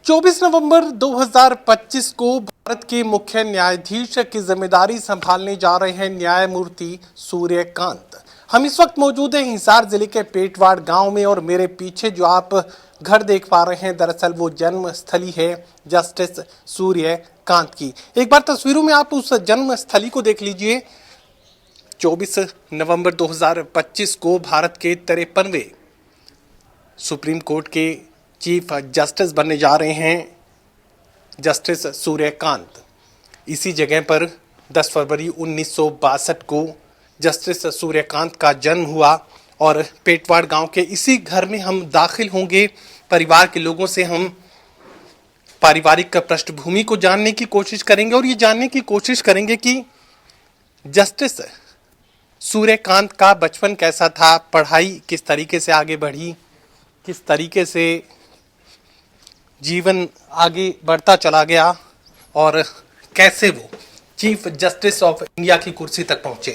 24 नवंबर 2025 को भारत के मुख्य न्यायाधीश की जिम्मेदारी संभालने जा रहे हैं न्यायमूर्ति सूर्यकांत। हम इस वक्त मौजूद हैं हिसार जिले के पेटवाड़ गांव में और मेरे पीछे जो आप घर देख पा रहे हैं दरअसल वो जन्म स्थली है जस्टिस सूर्यकांत की। एक बार तस्वीरों में आप उस जन्म स्थली को देख लीजिए। 24 नवंबर 2025 को भारत के 53वें सुप्रीम कोर्ट के चीफ जस्टिस बनने जा रहे हैं जस्टिस सूर्यकांत। इसी जगह पर 10 फरवरी 1962 को जस्टिस सूर्यकांत का जन्म हुआ और पेटवाड़ गांव के इसी घर में हम दाखिल होंगे। परिवार के लोगों से हम पारिवारिक पृष्ठभूमि को जानने की कोशिश करेंगे और ये जानने की कोशिश करेंगे कि जस्टिस सूर्यकांत का बचपन कैसा था, पढ़ाई किस तरीके से आगे बढ़ी, किस तरीके से जीवन आगे बढ़ता चला गया और कैसे वो चीफ जस्टिस ऑफ इंडिया की कुर्सी तक पहुंचे।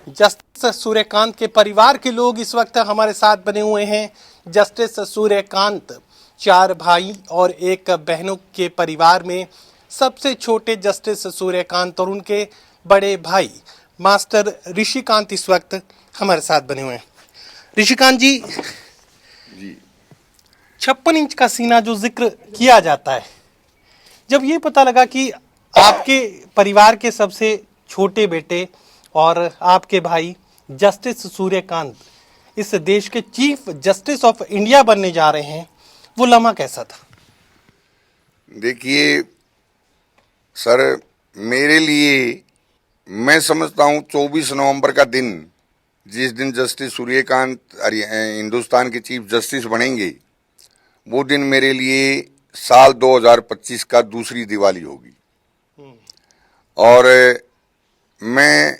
जस्टिस सूर्यकांत के परिवार के लोग इस वक्त हमारे साथ बने हुए हैं। जस्टिस सूर्यकांत 4 भाई और 1 बहनों के परिवार में सबसे छोटे जस्टिस सूर्यकांत और उनके बड़े भाई मास्टर ऋषिकांत इस वक्त हमारे साथ बने हुए हैं। ऋषिकांत जी 56 इंच का सीना जो जिक्र किया जाता है, जब ये पता लगा कि आपके परिवार के सबसे छोटे बेटे और आपके भाई जस्टिस सूर्यकांत इस देश के चीफ जस्टिस ऑफ इंडिया बनने जा रहे हैं, वो लम्हा कैसा था? देखिए सर, मेरे लिए मैं समझता हूँ 24 नवंबर का दिन, जिस दिन जस्टिस सूर्यकांत हिंदुस्तान के चीफ जस्टिस बनेंगे, वो दिन मेरे लिए साल 2025 का दूसरी दिवाली होगी। और मैं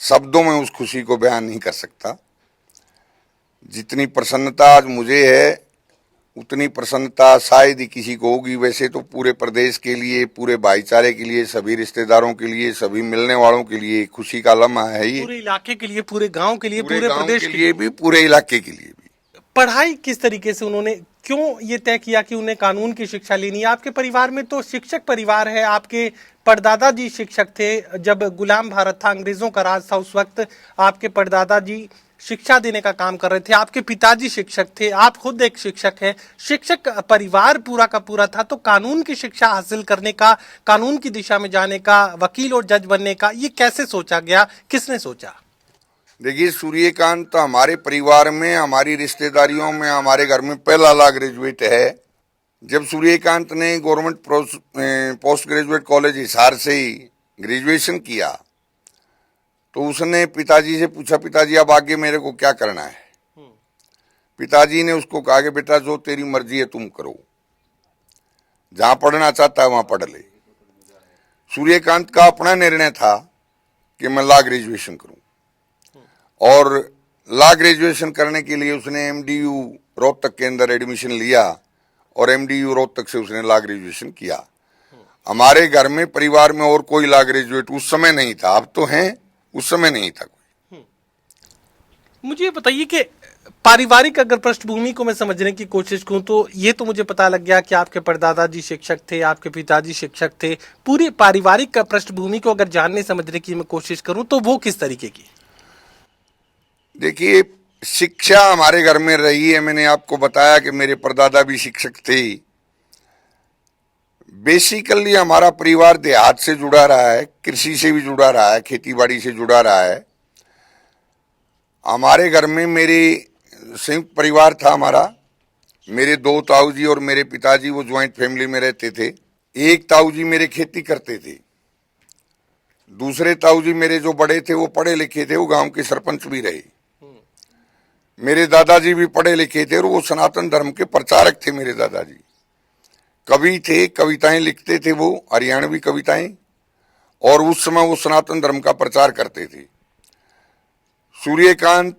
शब्दों में उस खुशी को बयान नहीं कर सकता। जितनी प्रसन्नता आज मुझे है उतनी प्रसन्नता शायद ही किसी को होगी। वैसे तो पूरे प्रदेश के लिए, पूरे भाईचारे के लिए, सभी रिश्तेदारों के लिए, सभी मिलने वालों के लिए खुशी का लम्हा है ये। पूरे इलाके के लिए, पूरे गांव के लिए, पूरे प्रदेश के लिए भी, पूरे इलाके के लिए भी। पढ़ाई किस तरीके से उन्होंने क्यों ये तय किया कि उन्हें कानून की शिक्षा लेनी है? आपके परिवार में तो शिक्षक परिवार है। आपके परदादा जी शिक्षक थे। जब गुलाम भारत था, अंग्रेजों का राज था, उस वक्त आपके परदादा जी शिक्षा देने का काम कर रहे थे। आपके पिताजी शिक्षक थे, आप खुद एक शिक्षक हैं। शिक्षक परिवार पूरा का पूरा था, तो कानून की शिक्षा हासिल करने का, कानून की दिशा में जाने का, वकील और जज बनने का, ये कैसे सोचा गया, किसने सोचा? देखिए, सूर्यकांत हमारे परिवार में, हमारी रिश्तेदारियों में, हमारे घर में पहला लॉ ग्रेजुएट है। जब सूर्यकांत ने government post graduate college Hisar से ही ग्रेजुएशन किया तो उसने पिताजी से पूछा, पिताजी अब आगे मेरे को क्या करना है? पिताजी ने उसको कहा कि बेटा जो तेरी मर्जी है तुम करो, जहां पढ़ना चाहता है वहां पढ़ ले। सूर्यकांत का अपना निर्णय था कि मैं लॉ ग्रेजुएशन करूं और लॉ ग्रेजुएशन करने के लिए उसने एमडीयू रोहतक के अंदर एडमिशन लिया और एमडीयू रोहतक से उसने लॉ ग्रेजुएशन किया। हमारे घर में, परिवार में और कोई लॉ ग्रेजुएट उस समय नहीं था। अब तो हैं, उस समय नहीं था कोई। मुझे बताइए कि पारिवारिक अगर पृष्ठभूमि को मैं समझने की कोशिश करूं तो ये तो मुझे पता लग गया कि आपके परदादा जी शिक्षक थे, आपके पिताजी शिक्षक थे। पूरी पारिवारिक पृष्ठभूमि को अगर जानने समझने की मैं कोशिश करूं तो वो किस तरीके की? देखिए, शिक्षा हमारे घर में रही है। मैंने आपको बताया कि मेरे परदादा भी शिक्षक थे। बेसिकली हमारा परिवार देहात से जुड़ा रहा है, कृषि से भी जुड़ा रहा है, खेतीबाड़ी से जुड़ा रहा है। हमारे घर में मेरे संयुक्त परिवार था हमारा। मेरे 2 ताऊ जी और मेरे पिताजी वो ज्वाइंट फैमिली में रहते थे। एक ताऊ जी मेरे खेती करते थे, दूसरे ताऊ जी मेरे जो बड़े थे वो पढ़े लिखे थे, वो गांव के सरपंच भी रहे। मेरे दादाजी भी पढ़े लिखे थे और वो सनातन धर्म के प्रचारक थे। मेरे दादाजी कवि थे, कविताएं लिखते थे, वो हरियाणवी कविताएं, और उस समय वो सनातन धर्म का प्रचार करते थे। सूर्यकांत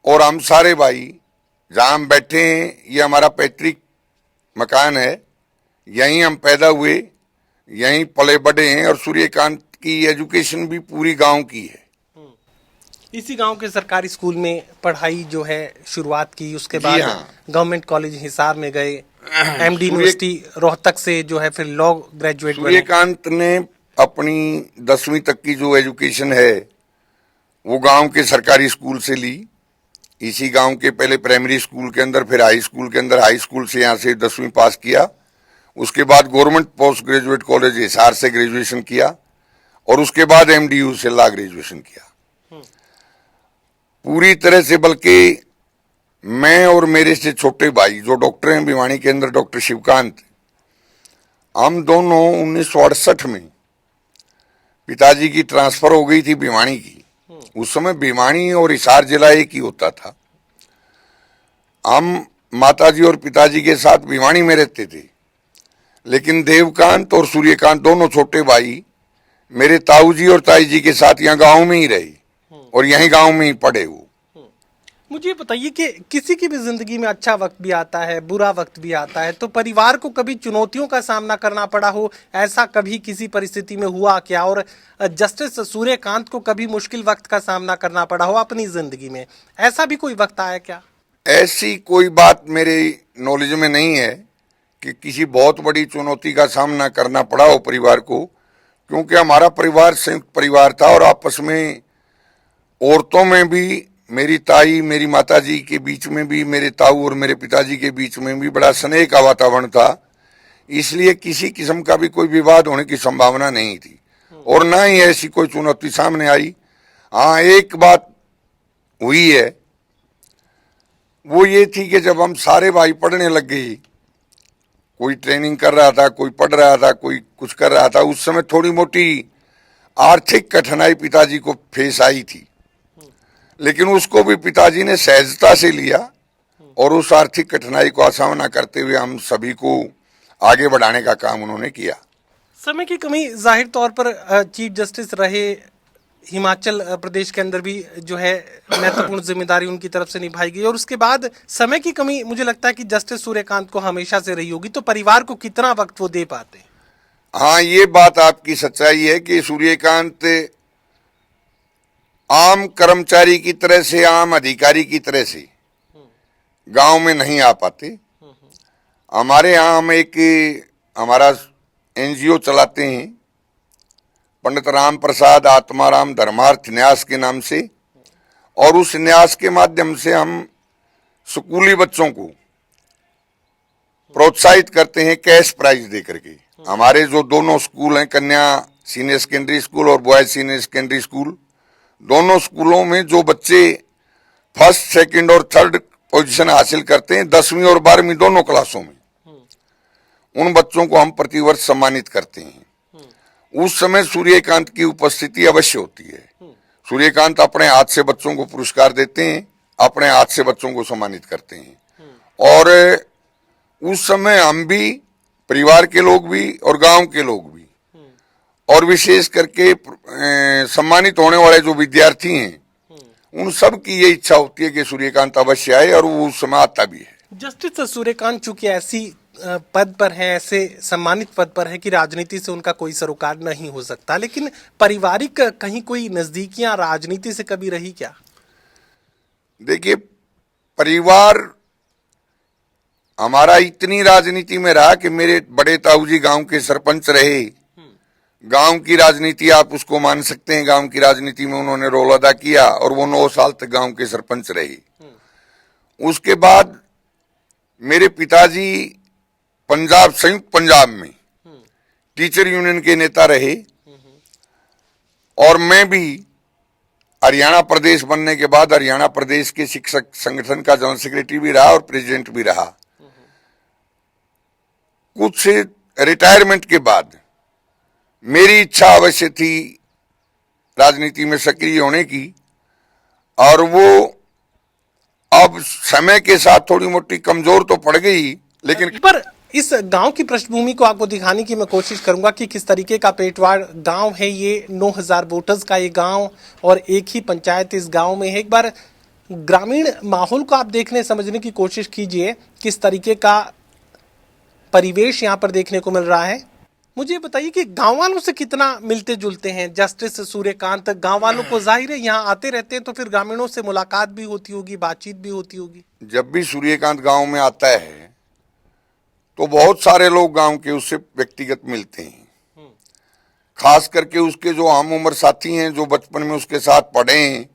और हम सारे भाई जहां हम बैठे हैं, ये हमारा पैतृक मकान है। यहीं हम पैदा हुए, यहीं पले बढ़े हैं और सूर्यकांत की एजुकेशन भी पूरी गांव की है। इसी गांव के सरकारी स्कूल में पढ़ाई जो है शुरुआत की, उसके बाद गवर्नमेंट कॉलेज हिसार में गए, एमडी यूनिवर्सिटी रोहतक से जो है फिर लॉ ग्रेजुएट बने। सूर्यकांत ने अपनी 10वीं तक की जो एजुकेशन है वो गांव के सरकारी स्कूल से ली। इसी गांव के पहले प्राइमरी स्कूल के अंदर, फिर हाई स्कूल के अंदर, हाई स्कूल से यहाँ से 10वीं पास किया। उसके बाद government post graduate college Hisar से ग्रेजुएशन किया और उसके बाद एमडीयू से लॉ ग्रेजुएशन किया पूरी तरह से। बल्कि मैं और मेरे से छोटे भाई जो डॉक्टर हैं भिवानी के अंदर, डॉक्टर शिवकांत, हम दोनों 1968 में पिताजी की ट्रांसफर हो गई थी भिवानी की। उस समय भिवानी और हिसार जिला एक ही होता था। हम माताजी और पिताजी के साथ भिवानी में रहते थे, लेकिन देवकांत और सूर्यकांत दोनों छोटे भाई मेरे ताऊ जी और ताई जी के साथ यहाँ गांव में ही रहे और यहीं गांव में ही पढ़े वो। मुझे बताइए कि किसी की भी जिंदगी में अच्छा वक्त भी आता है, बुरा वक्त भी आता है, तो परिवार को कभी चुनौतियों का सामना करना पड़ा हो, ऐसा कभी किसी परिस्थिति में हुआ क्या? और जस्टिस सूर्यकांत को कभी मुश्किल वक्त का सामना करना पड़ा हो अपनी जिंदगी में, ऐसा भी कोई वक्त आया क्या? ऐसी कोई बात मेरे नॉलेज में नहीं है कि किसी बहुत बड़ी चुनौती का सामना करना पड़ा हो परिवार को, क्योंकि हमारा परिवार संयुक्त परिवार था और आपस में औरतों में भी, मेरी ताई मेरी माताजी के बीच में भी, मेरे ताऊ और मेरे पिताजी के बीच में भी बड़ा स्नेह का वातावरण था। इसलिए किसी किस्म का भी कोई विवाद होने की संभावना नहीं थी और ना ही ऐसी कोई चुनौती सामने आई। हाँ, एक बात हुई है, वो ये थी कि जब हम सारे भाई पढ़ने लग गए, कोई ट्रेनिंग कर रहा था, कोई पढ़ रहा था, कोई कुछ कर रहा था, उस समय थोड़ी मोटी आर्थिक कठिनाई पिताजी को फेस आई थी, लेकिन उसको भी पिताजी ने सहजता से लिया और उस आर्थिक कठिनाई का सामना करते हुए हम सभी को आगे बढ़ाने का काम उन्होंने किया। समय की कमी जाहिर तौर पर चीफ जस्टिस रहे, हिमाचल प्रदेश के अंदर भी जो है महत्वपूर्ण जिम्मेदारी उनकी तरफ से निभाई गई, और उसके बाद समय की कमी मुझे लगता है कि जस्टिस सूर्यकांत को हमेशा से रही होगी, तो परिवार को कितना वक्त वो दे पाते? हाँ, ये बात आपकी सच्चाई है कि सूर्यकांत आम कर्मचारी की तरह से, आम अधिकारी की तरह से गांव में नहीं आ पाते। हमारे यहाँ हम एक हमारा एनजीओ चलाते हैं, पंडित राम प्रसाद आत्माराम धर्मार्थ न्यास के नाम से, और उस न्यास के माध्यम से हम स्कूली बच्चों को प्रोत्साहित करते हैं कैश प्राइज दे करके। हमारे जो दोनों स्कूल हैं, कन्या सीनियर सेकेंडरी स्कूल और बॉयज सीनियर सेकेंडरी स्कूल, दोनों स्कूलों में जो बच्चे फर्स्ट, सेकंड और थर्ड पोजीशन हासिल करते हैं 10वीं और 12वीं दोनों क्लासों में, उन बच्चों को हम प्रतिवर्ष सम्मानित करते हैं। उस समय सूर्यकांत की उपस्थिति अवश्य होती है। सूर्यकांत अपने हाथ से बच्चों को पुरस्कार देते हैं, अपने हाथ से बच्चों को सम्मानित करते हैं। और उस समय हम भी, परिवार के लोग भी और गांव के लोग भी, और विशेष करके सम्मानित होने वाले जो विद्यार्थी हैं, उन सब की ये इच्छा होती है कि सूर्यकांत अवश्य आए, और वो उस समय आता भी है। जस्टिस सूर्यकांत चूंकि ऐसी पद पर है, ऐसे सम्मानित पद पर है कि राजनीति से उनका कोई सरोकार नहीं हो सकता, लेकिन पारिवारिक कहीं कोई नजदीकियां राजनीति से कभी रही क्या? देखिए, परिवार हमारा इतनी राजनीति में रहा कि मेरे बड़े ताऊ जी गांव के सरपंच रहे। गांव की राजनीति आप उसको मान सकते हैं, गांव की राजनीति में उन्होंने रोल अदा किया और वो 9 साल तक गांव के सरपंच रहे। उसके बाद मेरे पिताजी पंजाब, संयुक्त पंजाब में टीचर यूनियन के नेता रहे, और मैं भी हरियाणा प्रदेश बनने के बाद हरियाणा प्रदेश के शिक्षक संगठन का जनरल सेक्रेटरी भी रहा और प्रेसिडेंट भी रहा। कुछ रिटायरमेंट के बाद मेरी इच्छा अवश्य थी राजनीति में सक्रिय होने की, और वो अब समय के साथ थोड़ी मोटी कमजोर तो पड़ गई, लेकिन पर इस गांव की पृष्ठभूमि को आपको दिखाने की मैं कोशिश करूंगा कि किस तरीके का पेटवाड़ गांव है। ये 9000 वोटर्स का ये गांव और एक ही पंचायत इस गांव में है। एक बार ग्रामीण माहौल को आप देखने समझने की कोशिश कीजिए, किस तरीके का परिवेश यहाँ पर देखने को मिल रहा है। मुझे बताइए कि गांव वालों से कितना मिलते जुलते हैं जस्टिस सूर्यकांत? गांव वालों को जाहिर है यहाँ आते रहते हैं, तो फिर ग्रामीणों से मुलाकात भी होती होगी, बातचीत भी होती होगी। जब भी सूर्यकांत गांव में आता है तो बहुत सारे लोग गांव के उससे व्यक्तिगत मिलते हैं। खास करके उसके जो आम उम्र साथी हैं, जो बचपन में उसके साथ पढ़े हैं,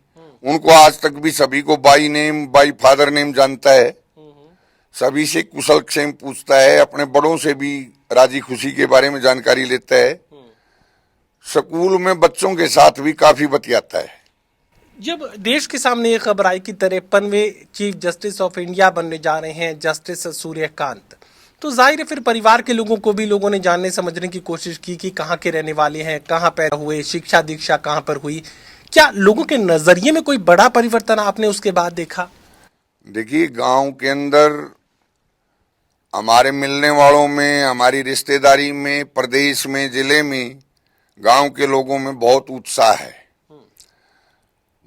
उनको आज तक भी सभी को by name, by father name जानता है। सभी से कुशल क्षेम पूछता है, अपने बड़ों से भी राजी खुशी के बारे में जानकारी लेता है। स्कूल में बच्चों के साथ भी काफी बतियाता है। जब देश के सामने ये खबर आई कि 53वें चीफ जस्टिस ऑफ इंडिया बनने जा रहे हैं जस्टिस सूर्यकांत, तो जाहिर है फिर परिवार के लोगों को भी लोगों ने जानने समझने की कोशिश की कि कहाँ के रहने वाले हैं, कहाँ पैदा हुए, शिक्षा दीक्षा कहाँ पर हुई। क्या लोगों के नजरिए में कोई बड़ा परिवर्तन आपने उसके बाद देखा? देखिए, गांव के अंदर हमारे मिलने वालों में, हमारी रिश्तेदारी में, प्रदेश में, जिले में, गांव के लोगों में बहुत उत्साह है।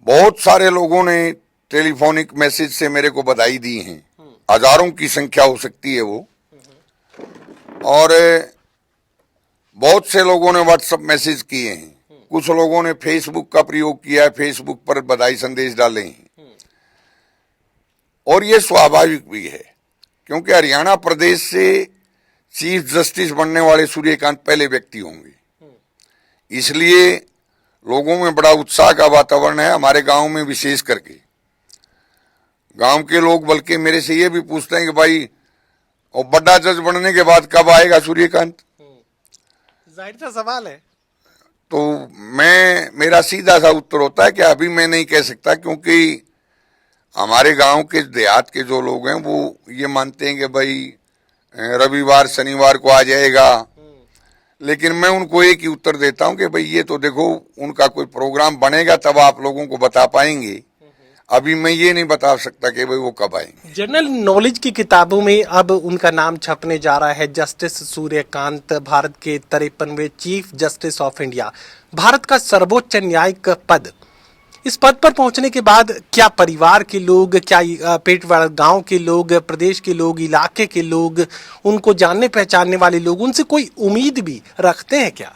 बहुत सारे लोगों ने टेलीफोनिक मैसेज से मेरे को बधाई दी हैं। हजारों की संख्या हो सकती है वो। और बहुत से लोगों ने व्हाट्सएप मैसेज किए हैं। कुछ लोगों ने फेसबुक का प्रयोग किया है, फेसबुक पर बधाई संदेश डाले हैं। और ये स्वाभाविक भी है, क्योंकि हरियाणा प्रदेश से चीफ जस्टिस बनने वाले सूर्यकांत पहले व्यक्ति होंगे। इसलिए लोगों में बड़ा उत्साह का वातावरण है। हमारे गांव में विशेष करके गांव के लोग बल्कि मेरे से ये भी पूछते हैं कि भाई, और बड़ा जज बनने के बाद कब आएगा सूर्यकांत? जाहिर सा सवाल है। तो मेरा सीधा सा उत्तर होता है कि अभी मैं नहीं कह सकता, क्योंकि हमारे गांव के देहात के जो लोग हैं वो ये मानते हैं कि भाई रविवार शनिवार को आ जाएगा। लेकिन मैं उनको एक ही उत्तर देता हूं कि भाई ये तो देखो, उनका कोई प्रोग्राम बनेगा तब आप लोगों को बता पाएंगे। अभी मैं ये नहीं बता सकता कि भाई वो कब आएंगे। जनरल नॉलेज की किताबों में अब उनका नाम छपने जा रहा है, जस्टिस सूर्यकांत, भारत के 53वें chief justice of India, Bharat का सर्वोच्च न्यायिक पद। इस पद पर पहुंचने के बाद क्या परिवार के लोग, क्या पेटवाड़ गांव के लोग, प्रदेश के लोग, इलाके के लोग, उनको जानने पहचानने वाले लोग उनसे कोई उम्मीद भी रखते हैं क्या?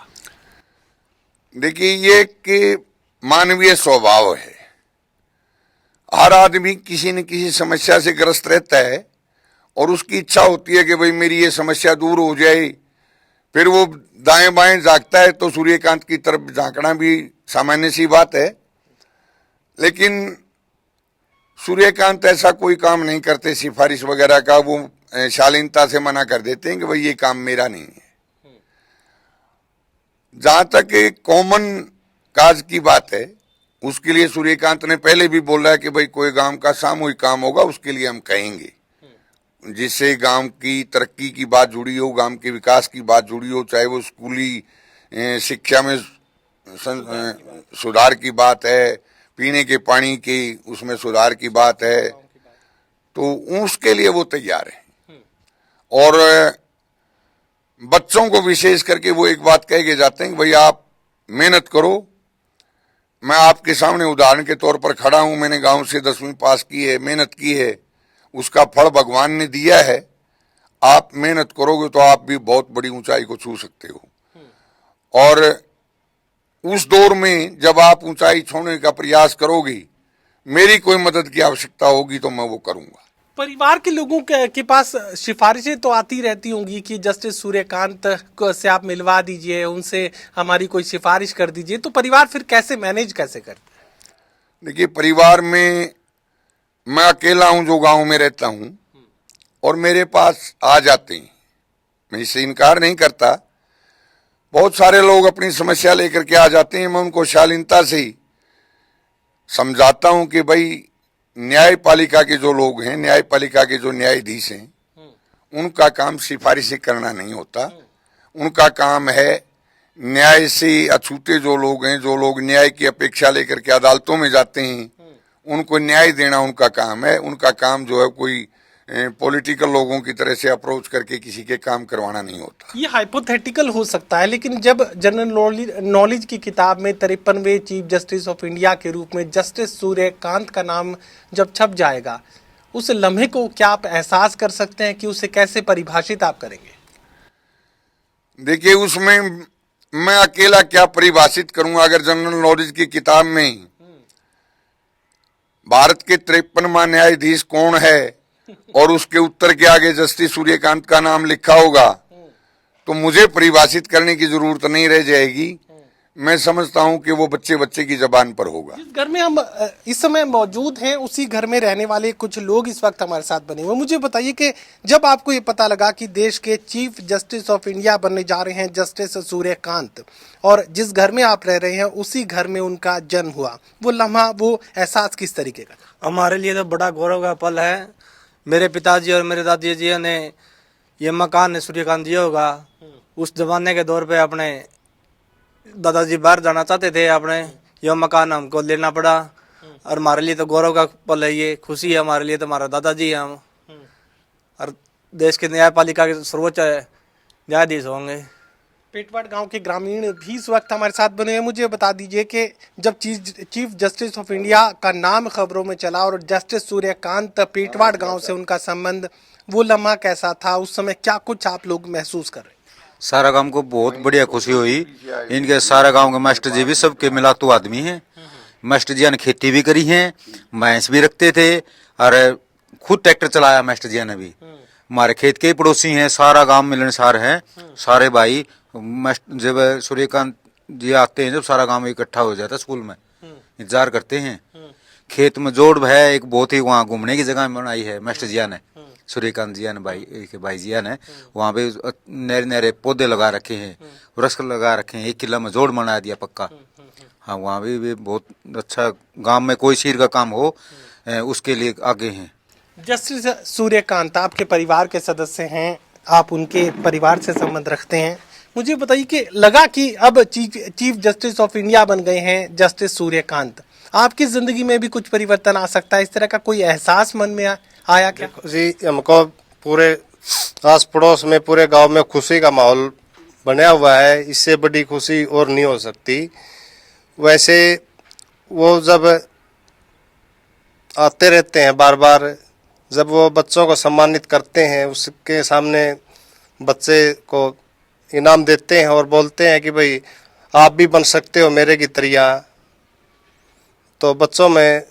देखिए, ये कि मानवीय स्वभाव है। हर आदमी किसी न किसी समस्या से ग्रस्त रहता है और उसकी इच्छा होती है कि भाई मेरी ये समस्या दूर हो जाए। फिर वो दाएं बाएं झांकता है तो सूर्यकांत की तरफ झांकना भी सामान्य सी बात है। लेकिन सूर्यकांत ऐसा कोई काम नहीं करते सिफारिश वगैरह का। वो शालीनता से मना कर देते हैं कि भाई ये काम मेरा नहीं है। जहां तक एक कॉमन काज की बात है, उसके लिए सूर्यकांत ने पहले भी बोला है कि भाई कोई गांव का सामूहिक काम होगा उसके लिए हम कहेंगे, जिससे गांव की तरक्की की बात जुड़ी हो, गांव के विकास की बात जुड़ी हो, चाहे वो स्कूली शिक्षा में सुधार की बात है, पीने के पानी की उसमें सुधार की बात है, तो उसके लिए वो तैयार है। और बच्चों को विशेष करके वो एक बात कह के जाते हैं कि भाई आप मेहनत करो। मैं आपके सामने उदाहरण के तौर पर खड़ा हूं। मैंने गांव से 10वीं पास की है, मेहनत की है, उसका फल भगवान ने दिया है। आप मेहनत करोगे तो आप भी बहुत बड़ी ऊंचाई को छू सकते हो। और उस दौर में जब आप ऊंचाई छूने का प्रयास करोगे, मेरी कोई मदद की आवश्यकता होगी तो मैं वो करूंगा। परिवार के लोगों के पास सिफारिशें तो आती रहती होंगी कि जस्टिस सूर्यकांत से आप मिलवा दीजिए, उनसे हमारी कोई सिफारिश कर दीजिए, तो परिवार फिर कैसे मैनेज कैसे करता है? देखिए, परिवार में मैं अकेला हूं जो गांव में रहता हूं, और मेरे पास आ जाते हैं, मैं इससे इनकार नहीं करता। बहुत सारे लोग अपनी समस्या लेकर के आ जाते हैं। मैं उनको शालीनता से समझाता हूं कि भाई न्यायपालिका के जो लोग हैं, न्यायपालिका के जो न्यायाधीश हैं, उनका काम सिफारिशें करना नहीं होता। उनका काम है न्याय से अछूते जो लोग हैं, जो लोग न्याय की अपेक्षा लेकर के अदालतों में जाते हैं, उनको न्याय देना उनका काम है। उनका काम जो है कोई पॉलिटिकल लोगों की तरह से अप्रोच करके किसी के काम करवाना नहीं होता। ये हाइपोथेटिकल हो सकता है, लेकिन जब जनरल नॉलेज की किताब में 53वें चीफ जस्टिस ऑफ इंडिया के रूप में जस्टिस सूर्यकांत का नाम जब छप जाएगा, उस लम्हे को क्या आप एहसास कर सकते हैं कि उसे कैसे परिभाषित आप करेंगे? देखिए, उसमें मैं अकेला क्या परिभाषित करूंगा। अगर जनरल नॉलेज की किताब में भारत के 53वां न्यायाधीश कौन है और उसके उत्तर के आगे जस्टिस सूर्यकांत का नाम लिखा होगा तो मुझे परिभाषित करने की जरूरत नहीं रह जाएगी। मैं समझता हूं कि वो बच्चे बच्चे की जबान पर होगा। जिस घर में हम इस समय मौजूद हैं उसी घर में रहने वाले कुछ लोग इस वक्त हमारे साथ बने हुए। मुझे बताइए कि जब आपको ये पता लगा कि देश के चीफ जस्टिस ऑफ इंडिया बनने जा रहे हैं जस्टिस सूर्यकांत, और जिस घर में आप रह रहे हैं उसी घर में उनका जन्म हुआ, वो लम्हा, वो एहसास किस तरीके का था? हमारे लिए तो बड़ा गौरव का पल है। मेरे पिताजी और मेरे दादी जी ने ये मकान सूर्यकांत दिया होगा। उस जमाने के दौर पे अपने दादाजी बाहर जाना चाहते थे, अपने यह मकान हमको लेना पड़ा। और हमारे लिए तो गौरव का पल है, ये खुशी है हमारे लिए। तो हमारा दादाजी हैं हम, और देश के न्यायपालिका के सर्वोच्च न्यायाधीश होंगे। पेटवाड़ गांव के ग्रामीण भी इस वक्त हमारे साथ बने हैं। मुझे बता दीजिए कि जब चीफ जस्टिस ऑफ इंडिया का नाम खबरों में चला और जस्टिस सूर्यकांत पेटवाड़ गांव से उनका संबंध, वो लम्हा कैसा था? उस समय क्या कुछ आप लोग महसूस कर रहे हैं? सारा गांव को बहुत बढ़िया खुशी हुई। इनके सारा गांव के मास्टर जी भी सबके मिलातू आदमी हैं। मास्टर जी ने खेती भी करी है, भैंस भी रखते थे और खुद ट्रैक्टर चलाया मास्टर जी ने भी। हमारे खेत के ही पड़ोसी हैं, सारा गांव मिलनसार है, सारे भाई। जब सूर्यकांत जी आते हैं, जब सारा गांव इकट्ठा हो जाता है, स्कूल में इंतजार करते हैं। खेत में जोड़ है, एक बहुत ही वहाँ घूमने की जगह बनाई है मास्टर जी ने, सूर्यकांत जी ने, भाई जी ने। वहाँ पे नहरे नहरे पौधे लगा रखे हैं, वृक्ष लगा रखे हैं, 1 किला में जोड़ बना दिया पक्का। हाँ, वहाँ भी बहुत अच्छा। गांव में कोई चीज का काम हो उसके लिए आगे हैं। जस्टिस सूर्यकांत आपके परिवार के सदस्य हैं, आप उनके परिवार से संबंध रखते हैं। मुझे बताइए कि लगा कि अब चीफ जस्टिस ऑफ इंडिया बन गए हैं जस्टिस सूर्यकांत, आपकी जिंदगी में भी कुछ परिवर्तन आ सकता है? इस तरह का कोई एहसास मन में आया क्या? जी, हमको पूरे आस पड़ोस में, पूरे गांव में खुशी का माहौल बना हुआ है। इससे बड़ी खुशी और नहीं हो सकती। वैसे वो जब आते रहते हैं बार बार, जब वो बच्चों को सम्मानित करते हैं, उसके सामने बच्चे को इनाम देते हैं और बोलते हैं कि भाई आप भी बन सकते हो मेरे की तरह, तो बच्चों में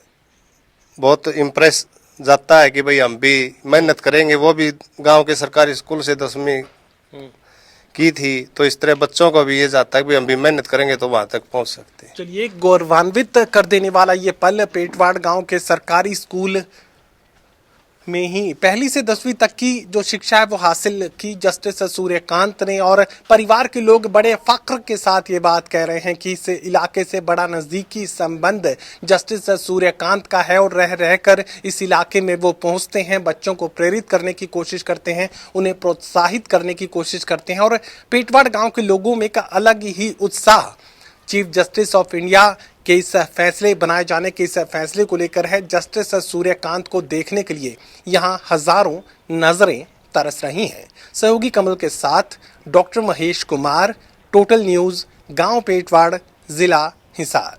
बहुत इम्प्रेस जाता है कि भाई हम भी मेहनत करेंगे। वो भी गांव के सरकारी स्कूल से 10वीं की थी, तो इस तरह बच्चों को भी ये जाता है कि हम भी मेहनत करेंगे तो वहां तक पहुंच सकते हैं। चलिए, गौरवान्वित कर देने वाला ये पल पेटवाड़ गांव के सरकारी स्कूल में ही 1ली से 10वीं तक की जो शिक्षा है वो हासिल की जस्टिस सूर्यकांत ने, और परिवार के लोग बड़े फख्र के साथ ये बात कह रहे हैं कि इस इलाके से बड़ा नज़दीकी संबंध जस्टिस सूर्यकांत का है, और रह रहकर इस इलाके में वो पहुंचते हैं, बच्चों को प्रेरित करने की कोशिश करते हैं, उन्हें प्रोत्साहित करने की कोशिश करते हैं। और पेटवाड़ गाँव के लोगों में का अलग ही उत्साह चीफ जस्टिस ऑफ इंडिया के इस फैसले बनाए जाने के इस फैसले को लेकर है। जस्टिस सूर्यकांत को देखने के लिए यहाँ हजारों नजरें तरस रही हैं। सहयोगी कमल के साथ doctor Mahesh Kumar, total news, गांव पेटवाड़, जिला हिसार।